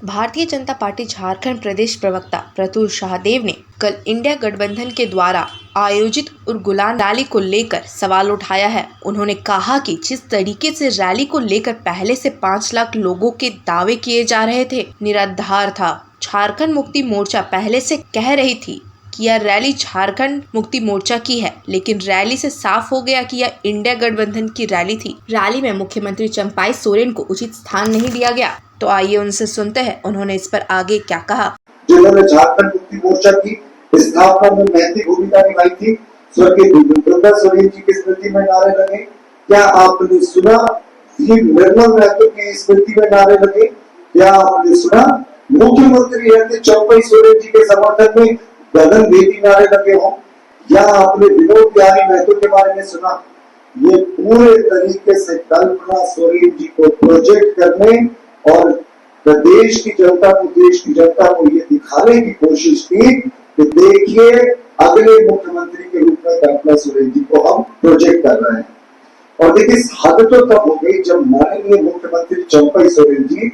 Bharatiya Janata party Jharkhand प्रदेश प्रवक्ता प्रतुल शाहदेव ने कल इंडिया गठबंधन के द्वारा आयोजित उर्गुलान रैली को लेकर सवाल उठाया है। उन्होंने कहा कि जिस तरीके से रैली को लेकर पहले से 5 लाख लोगों के दावे किए जा रहे थे, निराधार था। झारखंड मुक्ति मोर्चा पहले से कह रही थी कि यह रैली झारखंड मुक्ति मोर्चा की है, लेकिन रैली से साफ हो गया कि यह इंडिया गठबंधन की रैली थी। रैली में मुख्यमंत्री चंपाई सोरेन को उचित स्थान नहीं दिया गया। तो आइए उनसे सुनते हैं उन्होंने इस पर आगे क्या कहा। जिन्होंने झारखंड मुक्ति मोर्चा की स्थापना में महती भूमिका निभाई थी, स्वर्गीय दुर्गा सोरेन जी की स्मृति में नारे लगे। क्या आपने सुना निर्मल महतो की स्मृति में नारे लगे? क्या आपने सुना मुख्यमंत्री चंपाई सोरेन जी के समर्थन में गगन भेदी नारे लगे हो? या आपने विनोद बिहारी महतो के बारे में सुना? ये पूरे तरीके से कल्पना सोरेन जी को प्रोजेक्ट करने और प्रदेश की जनता को, देश की जनता को ये दिखाने की कोशिश की कि देखिए अगले मुख्यमंत्री के रूप में कल्पना सोरेन जी को हम प्रोजेक्ट कर रहे हैं। और देखिए हद तो तब हो गई जब माननीय मुख्यमंत्री चंपाई सोरेन जी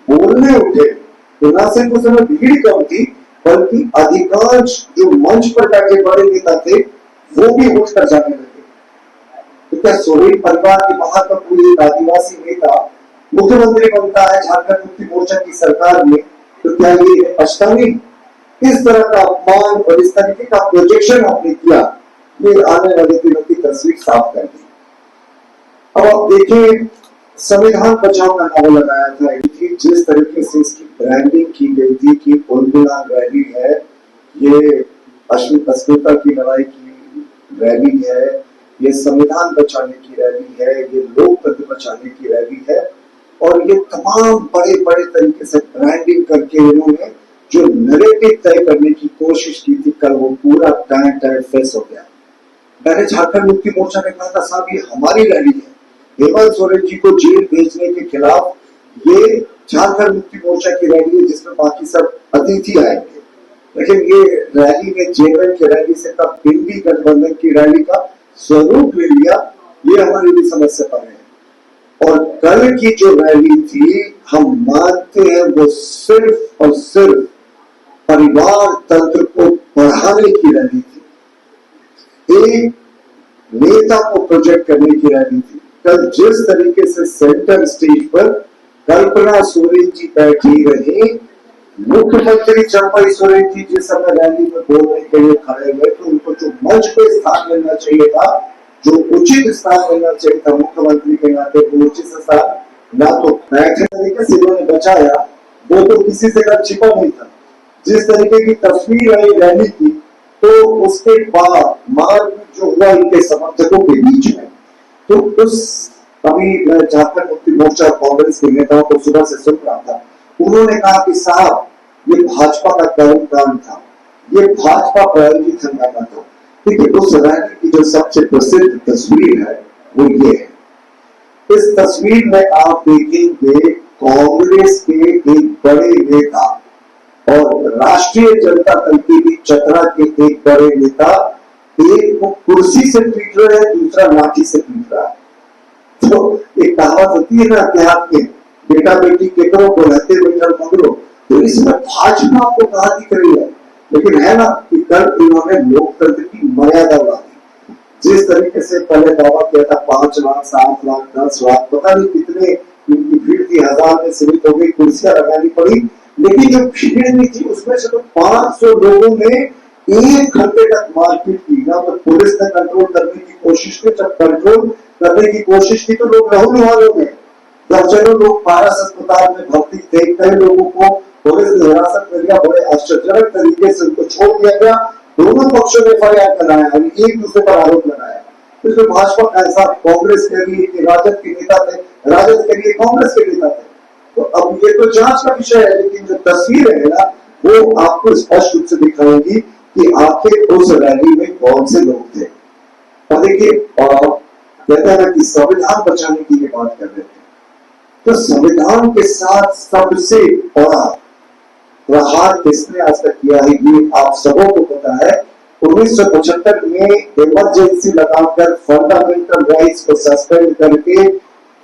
बोलने उठे तो न सिर्फ उस समय भीड़ कम थी, बल्कि अधिकांश जो मंच पर बैठे बड़े नेता थे वो भी उठकर जाने लगे। तो क्या सोरेन परिवार के महत्वपूर्ण आदिवासी नेता मुख्यमंत्री बनता है झारखंड मुक्ति मोर्चा की सरकार में, तो क्या ये अष्टांगी? इस तरह का अपमान और इस तरीके का प्रोजेक्शन आपने किया, ये आने वाले दिनों की तस्वीर साफ कर दी। अब आप देखिए संविधान बचाओ का नारा लगाया था कि जिस तरीके से इसकी ब्रांडिंग की गई थी कि उर्गुलान रैली है, ये अस्मिता की लड़ाई की रैली है, ये संविधान बचाने की रैली है, ये लोकतंत्र बचाने की रैली है, और ये तमाम बड़े बड़े तरीके से ब्रांडिंग करके इन्होंने जो नैरेटिव तय करने की कोशिश की थी, कल वो पूरा टाइम फेस हो गया। मैंने झारखंड मुक्ति मोर्चा ने कहा था साहब ये हमारी रैली है, हेमंत सोरेन जी को जेल भेजने के खिलाफ ये झारखंड मुक्ति मोर्चा की रैली है जिसमें बाकी सब अतिथि आएंगे, लेकिन ये रैली में जेल की रैली से कब इंडी गठबंधन की रैली का स्वरूप ले लिया, ये हमारी भी समस्या पर है। और कल की जो रैली थी हम मानते हैं वो सिर्फ और सिर्फ परिवार तंत्र को बढ़ाने की रैली थी, एक नेता को प्रोजेक्ट करने की रैली थी। कल जिस तरीके से सेंटर स्टेज पर कल्पना सोरेन जी बैठी रही, मुख्यमंत्री चंपाई सोरेन जी जिस समय रैली में बोलने के लिए खड़े हुए तो उनको जो मंच पे स्थान मिलना चाहिए था, जो उचित स्थान मिलना चाहिए था मुख्यमंत्री के नाते, वो उचित स्थान ना तो बैठे तरीके से उन्होंने बचाया, वो तो किसी से छिपा नहीं था। जिस तरीके की तस्वीर आई रैली की, तो उसके बाद मारपीट जो हुआ इनके समर्थकों के बीच में, तो उस अभी मैं झारखंड मुक्ति मोर्चा कांग्रेस के नेताओं को सुबह से सुन रहा था, उन्होंने कहा कि साहब ये भाजपा का कर्मकांड था, ये भाजपा प्रायोजित हंगामा था। देखिए उस रैली की जो सबसे प्रसिद्ध तस्वीर है वो ये है। इस तस्वीर में आप देखेंगे कांग्रेस के एक बड़े नेता और राष्ट्रीय जनता दल के भी चतरा के एक बड़े नेता, एक को कुर्सी से पीट रहे हैं, दूसरा लाठी से पीट रहा है। तो एक कहावत होती है ना देहात में, बेटा बेटी केकरो को रहते बैठल पकड़ो, तो इसमें भाजपा को कहा दिख रही है, लेकिन है ना कि कल इन्होंने लोकतंत्र की मर्यादा उड़ा दी। जिस तरीके से पहले दावा किया था 5 लाख 7 लाख 10 लाख पता नहीं कितने इनकी भीड़ थी, 1000 में सीमित हो गई, कुर्सियां लगानी पड़ी, लेकिन जो भीड़ नहीं थी उसमें से तो 500 लोगों ने 1 घंटे तक मारपीट की। ना तो पुलिस ने कंट्रोल करने की कोशिश की, जब कंट्रोल करने की कोशिश की तो लोग लहू में, दर्जनों लोग पारस अस्पताल में भर्ती थे, कई लोगों को पुलिस ने हिरासत में लिया, बड़े आश्चर्यजनक तरीके से उनको छोड़ दिया गया। दोनों पक्षों ने फरियाद कराया, एक दूसरे पर आरोप लगाया। इसमें भाजपा का ऐसा कांग्रेस के लिए कि राजद के नेता थे, राजद के लिए कांग्रेस के नेता थे। तो अब ये तो जांच का विषय है, लेकिन जो तस्वीर है ना वो आपको स्पष्ट रूप से दिखाएंगी कि आखिर उस रैली में कौन से लोग थे। और देखिए कहते हैं कि संविधान बचाने की ये बात कर रहे थे, तो संविधान के साथ सबसे बड़ा प्रहार किसने आज तक किया है ये आप सबों को पता है। 1975 में इमरजेंसी लगाकर फंडामेंटल राइट्स को सस्पेंड करके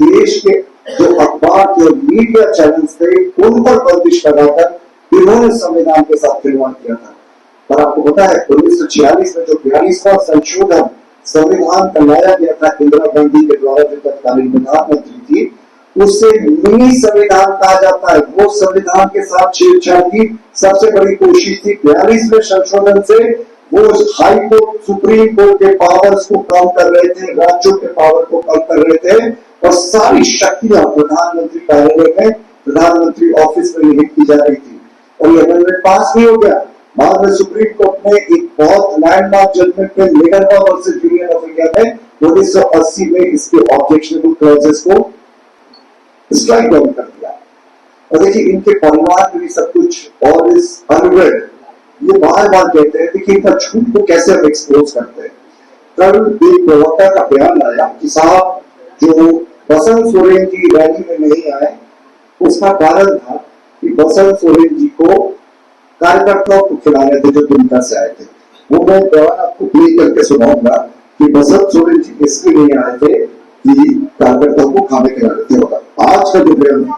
देश के जो अखबार के और मीडिया चैनल्स थे उन पर बंदिश लगाकर इन्होंने संविधान के साथ खिलवाड़ किया था। पर आपको पता है 1946 में जो 42वां संशोधन संविधान का लाया गया था इंदिरा गांधी के द्वारा, जो तत्कालीन प्रधानमंत्री थी, उसे मिनी संविधान कहा जाता है। वो संविधान के साथ छेड़छाड़ की सबसे बड़ी कोशिश थी। 42वें संशोधन से वो हाई कोर्ट, सुप्रीम कोर्ट के पावर्स को कम कर रहे थे, राज्यों के पावर को कम कर रहे थे और सारी शक्तियां प्रधानमंत्री कार्यालय में, प्रधानमंत्री ऑफिस में निहित की जा रही थी। और ये अमेंडमेंट पास भी हो गया। बाद में सुप्रीम कोर्ट ने एक बहुत लैंडमार्क जजमेंट में मेडरवा वर्सेस यूनियन ऑफ इंडिया में 1980 में इसके ऑब्जेक्शनेबल क्लॉजेस को स्ट्राइक डाउन कर दिया। और देखिए इनके परिवार में भी सब कुछ और इस अनरेड, ये बार बार कहते हैं, देखिए इनका झूठ को कैसे हम एक्सपोज करते हैं। कल एक प्रवक्ता का बयान आया कि साहब जो बसंत सोरेन जी रैली में नहीं आए, उसका कारण था कि बसंत सोरेन जी को कार्यकर्ताओं को खिला रहे थे जो दुमका से आए थे। वो मैं बयान आपको प्ले करके सुनाऊंगा कि बसंत सोरेन जी इसलिए नहीं आए थे कि कार्यकर्ताओं को खाने खिला रहे थे। होगा आज का जो बयान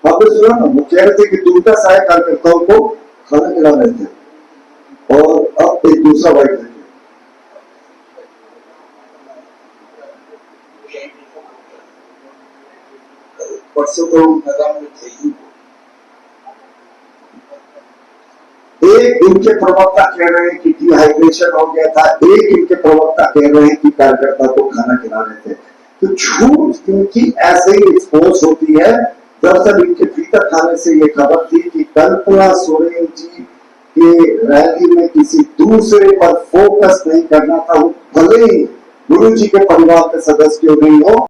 आपने सुना ना, वो कह रहे थे कि दुमका से आए कार्यकर्ताओं को खाना खिला रहे थे। और अब एक दूसरा वाइट देखिए, परसों तो मैदान में थे ही। एक इनके प्रवक्ता कह रहे हैं कि डिहाइड्रेशन हो गया था, एक इनके प्रवक्ता कह रहे हैं कि कार्यकर्ता को खाना खिला रहे थे। तो झूठ इनकी ऐसे ही एक्सपोज होती है। दरअसल इनके भीतर खाने से ये खबर थी कि कल्पना सोरेन जी के रैली में किसी दूसरे पर फोकस नहीं करना था, वो भले ही गुरु जी के परिवार के सदस्य क्यों नहीं हो।